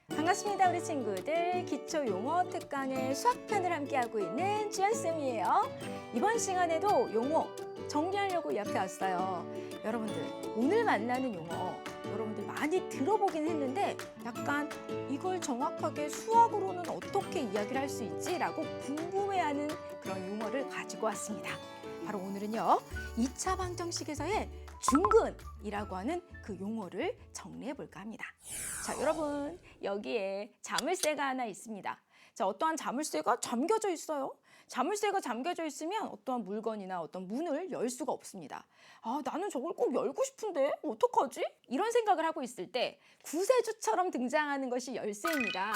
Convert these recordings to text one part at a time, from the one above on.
반갑습니다, 우리 친구들. 기초 용어 특강의 수학편을 함께하고 있는 주연쌤이에요. 이번 시간에도 용어 정리하려고 옆에 왔어요. 여러분들, 오늘 만나는 용어 여러분들 많이 들어보긴 했는데 약간 이걸 정확하게 수학으로는 어떻게 이야기를 할 수 있지라고 궁금해하는 그런 용어를 가지고 왔습니다. 바로 오늘은요, 2차 방정식에서의 중근이라고 하는 그 용어를 정리해 볼까 합니다. 자, 여러분, 여기에 자물쇠가 하나 있습니다. 자, 어떠한 자물쇠가 잠겨져 있어요. 자물쇠가 잠겨져 있으면 어떠한 물건이나 어떤 문을 열 수가 없습니다. 아, 나는 저걸 꼭 열고 싶은데 어떡하지? 이런 생각을 하고 있을 때 구세주처럼 등장하는 것이 열쇠입니다.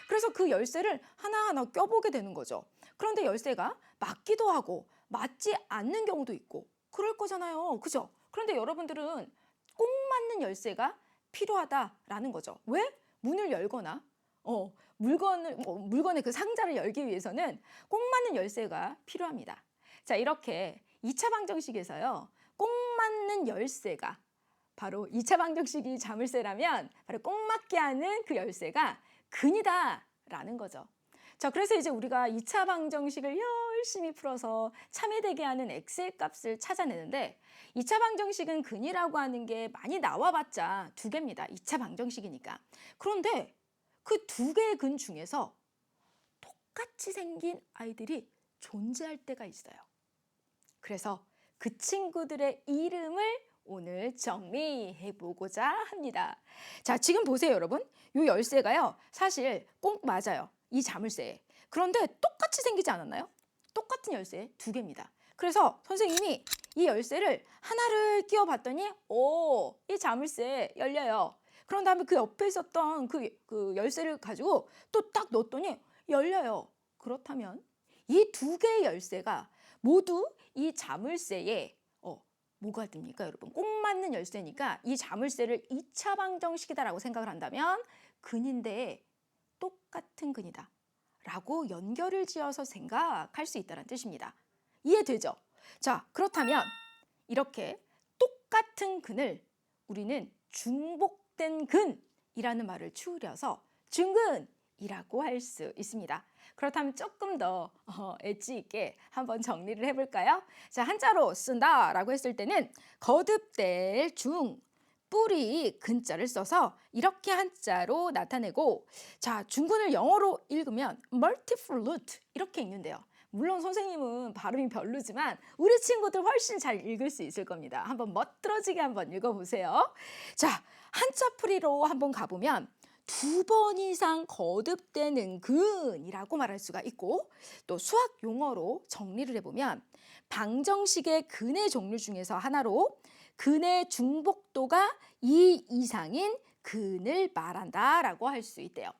그래서 그 열쇠를 하나하나 껴보게 되는 거죠. 그런데 열쇠가 맞기도 하고 맞지 않는 경우도 있고 그럴 거잖아요. 그죠? 그런데 여러분들은 꼭 맞는 열쇠가 필요하다라는 거죠. 왜? 문을 열거나 물건의 그 상자를 열기 위해서는 꼭 맞는 열쇠가 필요합니다. 자, 이렇게 2차 방정식에서요, 꼭 맞는 열쇠가 바로 2차 방정식이 자물쇠라면 바로 꼭 맞게 하는 그 열쇠가 근이다라는 거죠. 자, 그래서 이제 우리가 2차 방정식을 열심히 풀어서 참여되게 하는 엑셀 값을 찾아내는데 2차 방정식은 근이라고 하는 게 많이 나와봤자 두 개입니다. 2차 방정식이니까. 그런데 그 두 개의 근 중에서 똑같이 생긴 아이들이 존재할 때가 있어요. 그래서 그 친구들의 이름을 오늘 정리해보고자 합니다. 자, 지금 보세요, 여러분. 이 열쇠가요, 사실 꼭 맞아요. 이 자물쇠에. 그런데 똑같이 생기지 않았나요? 똑같은 열쇠 두 개입니다. 그래서 선생님이 이 열쇠를 하나를 끼워봤더니 이 자물쇠 열려요. 그런 다음에 그 옆에 있었던 그 열쇠를 가지고 또 딱 넣었더니 열려요. 그렇다면 이 두 개의 열쇠가 모두 이 자물쇠에 뭐가 됩니까, 여러분? 꼭 맞는 열쇠니까 이 자물쇠를 2차 방정식이다라고 생각을 한다면 근인데 똑같은 근이다 라고 연결을 지어서 생각할 수 있다는 뜻입니다. 이해되죠? 자, 그렇다면 이렇게 똑같은 근을 우리는 중복된 근이라는 말을 추려서 중근이라고 할 수 있습니다. 그렇다면 조금 더 엣지 있게 한번 정리를 해볼까요? 자, 한자로 쓴다라고 했을 때는 거듭될 중 뿌리 근자를 써서 이렇게 한자로 나타내고, 자, 중근을 영어로 읽으면 multiflute 이렇게 읽는데요. 물론 선생님은 발음이 별로지만 우리 친구들 훨씬 잘 읽을 수 있을 겁니다. 한번 멋들어지게 한번 읽어보세요. 자, 한자풀이로 한번 가보면 두 번 이상 거듭되는 근이라고 말할 수가 있고, 또 수학 용어로 정리를 해보면 방정식의 근의 종류 중에서 하나로 근의 중복도가 2 이상인 근을 말한다라고 할 수 있대요.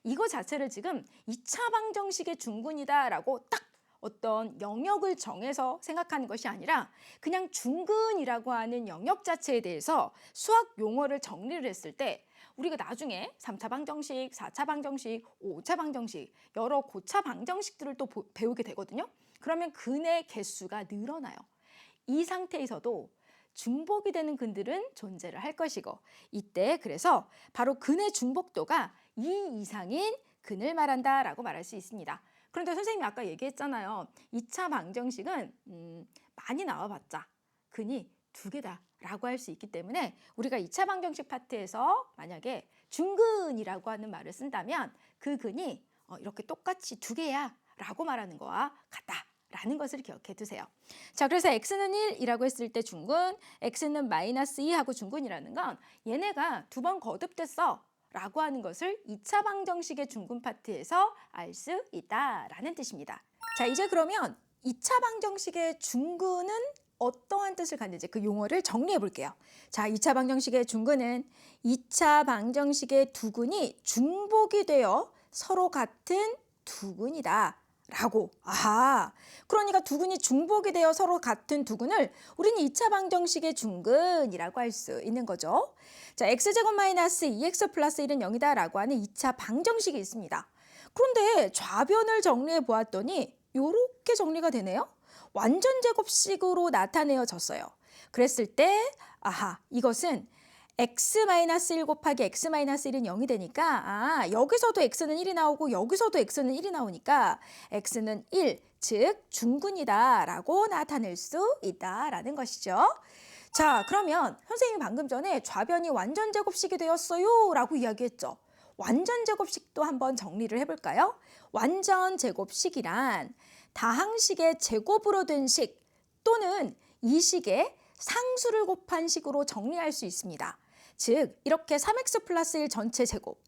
이거 자체를 지금 2차 방정식의 중근이다라고 딱 어떤 영역을 정해서 생각하는 것이 아니라 그냥 중근이라고 하는 영역 자체에 대해서 수학 용어를 정리를 했을 때 우리가 나중에 3차 방정식, 4차 방정식, 5차 방정식, 여러 고차 방정식들을 또 배우게 되거든요. 그러면 근의 개수가 늘어나요. 이 상태에서도 중복이 되는 근들은 존재를 할 것이고, 이때 그래서 바로 근의 중복도가 2 이상인 근을 말한다라고 말할 수 있습니다. 그런데 선생님이 아까 얘기했잖아요. 2차 방정식은 많이 나와봤자 근이 두 개다라고 할 수 있기 때문에 우리가 2차 방정식 파트에서 만약에 중근이라고 하는 말을 쓴다면 그 근이 이렇게 똑같이 두 개야 라고 말하는 거와 같다 라는 것을 기억해 두세요. 자, 그래서 x는 1이라고 했을 때 중근, x는 -2 하고 중근이라는 건 얘네가 두 번 거듭됐어 라고 하는 것을 2차 방정식의 중근 파트에서 알 수 있다라는 뜻입니다. 자, 이제 그러면 2차 방정식의 중근은 어떠한 뜻을 갖는지 그 용어를 정리해 볼게요. 자, 2차 방정식의 중근은 2차 방정식의 두 근이 중복이 되어 서로 같은 두 근이다 라고. 그러니까 두 근이 중복이 되어 서로 같은 두 근을 우리는 2차 방정식의 중근이라고 할 수 있는 거죠. 자, x제곱 마이너스 2x 플러스 1은 0이다 라고 하는 2차 방정식이 있습니다. 그런데 좌변을 정리해 보았더니 이렇게 정리가 되네요. 완전 제곱식으로 나타내어졌어요. 그랬을 때 아하, 이것은 x-1 곱하기 x-1은 0이 되니까 여기서도 x는 1이 나오고 여기서도 x는 1이 나오니까 x는 1, 즉 중근이다라고 나타낼 수 있다라는 것이죠. 자, 그러면 선생님이 방금 전에 좌변이 완전 제곱식이 되었어요 라고 이야기했죠. 완전 제곱식도 한번 정리를 해볼까요? 완전 제곱식이란 다항식의 제곱으로 된 식 또는 이 식의 상수를 곱한 식으로 정리할 수 있습니다. 즉 이렇게 3x 플러스 1 전체 제곱,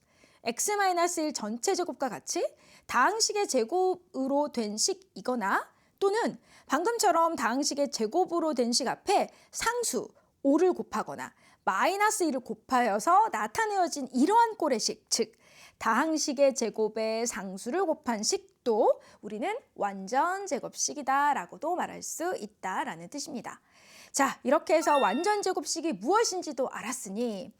x-1 전체 제곱과 같이 다항식의 제곱으로 된 식이거나 또는 방금처럼 다항식의 제곱으로 된 식 앞에 상수 5를 곱하거나 마이너스 1을 곱하여서 나타내어진 이러한 꼴의 식, 즉 다항식의 제곱에 상수를 곱한 식도 우리는 완전 제곱식이다라고도 말할 수 있다라는 뜻입니다. 자, 이렇게 해서 완전 제곱식이 무엇인지도 알았으니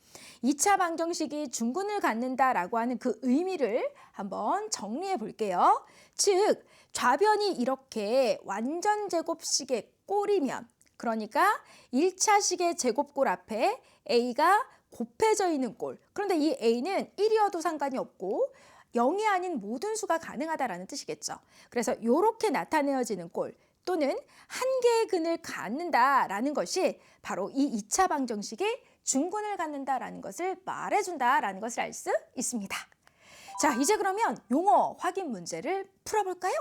2차 방정식이 중근을 갖는다라고 하는 그 의미를 한번 정리해 볼게요. 즉, 좌변이 이렇게 완전 제곱식의 꼴이면, 그러니까 1차식의 제곱꼴 앞에 a가 곱해져 있는 꼴. 그런데 이 a는 1이어도 상관이 없고 0이 아닌 모든 수가 가능하다라는 뜻이겠죠. 그래서 이렇게 나타내어지는 꼴 또는 한 개의 근을 갖는다라는 것이 바로 이 2차 방정식이 중근을 갖는다라는 것을 말해준다라는 것을 알 수 있습니다. 자, 이제 그러면 용어 확인 문제를 풀어볼까요?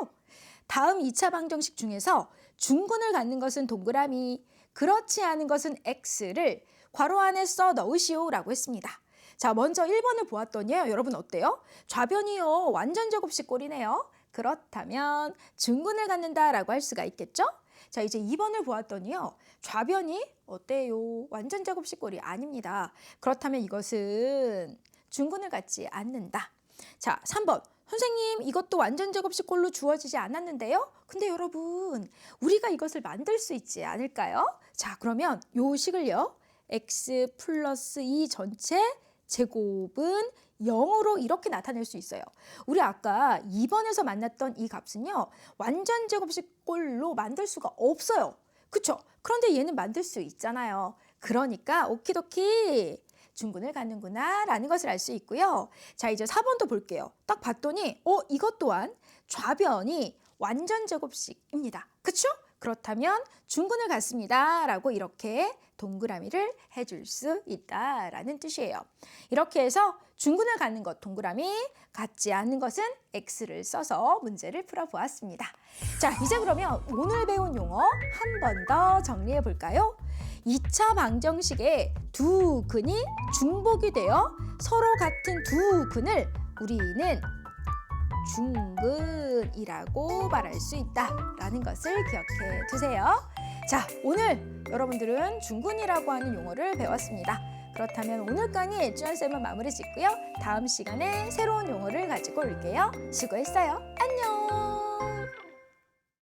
다음 2차 방정식 중에서 중근을 갖는 것은 동그라미, 그렇지 않은 것은 x를 괄호 안에 써 넣으시오라고 했습니다. 자, 먼저 1번을 보았더니요. 여러분 어때요? 좌변이요. 완전 제곱식 꼴이네요. 그렇다면 중근을 갖는다라고 할 수가 있겠죠? 자, 이제 2번을 보았더니요. 좌변이 어때요? 완전 제곱식 꼴이 아닙니다. 그렇다면 이것은 중근을 갖지 않는다. 자, 3번. 선생님, 이것도 완전 제곱식 꼴로 주어지지 않았는데요? 근데 여러분, 우리가 이것을 만들 수 있지 않을까요? 자, 그러면 요 식을요. x 플러스 2 전체 제곱은 0으로 이렇게 나타낼 수 있어요. 우리 아까 2번에서 만났던 이 값은요. 완전 제곱식 꼴로 만들 수가 없어요. 그쵸? 그런데 얘는 만들 수 있잖아요. 그러니까 오키도키 중근을 갖는구나 라는 것을 알 수 있고요. 자, 이제 4번도 볼게요. 딱 봤더니 이것 또한 좌변이 완전 제곱식입니다. 그쵸? 그렇다면 중근을 갖습니다 라고 이렇게 동그라미를 해줄 수 있다라는 뜻이에요. 이렇게 해서 중근을 갖는 것 동그라미, 갖지 않는 것은 x를 써서 문제를 풀어보았습니다. 자, 이제 그러면 오늘 배운 용어 한 번 더 정리해 볼까요? 2차 방정식의 두 근이 중복이 되어 서로 같은 두 근을 우리는 중근이라고 말할 수 있다라는 것을 기억해 두세요. 자, 오늘 여러분들은 중근이라고 하는 용어를 배웠습니다. 그렇다면 오늘 강의 주연쌤은 마무리 짓고요. 다음 시간에 새로운 용어를 가지고 올게요. 수고했어요. 안녕.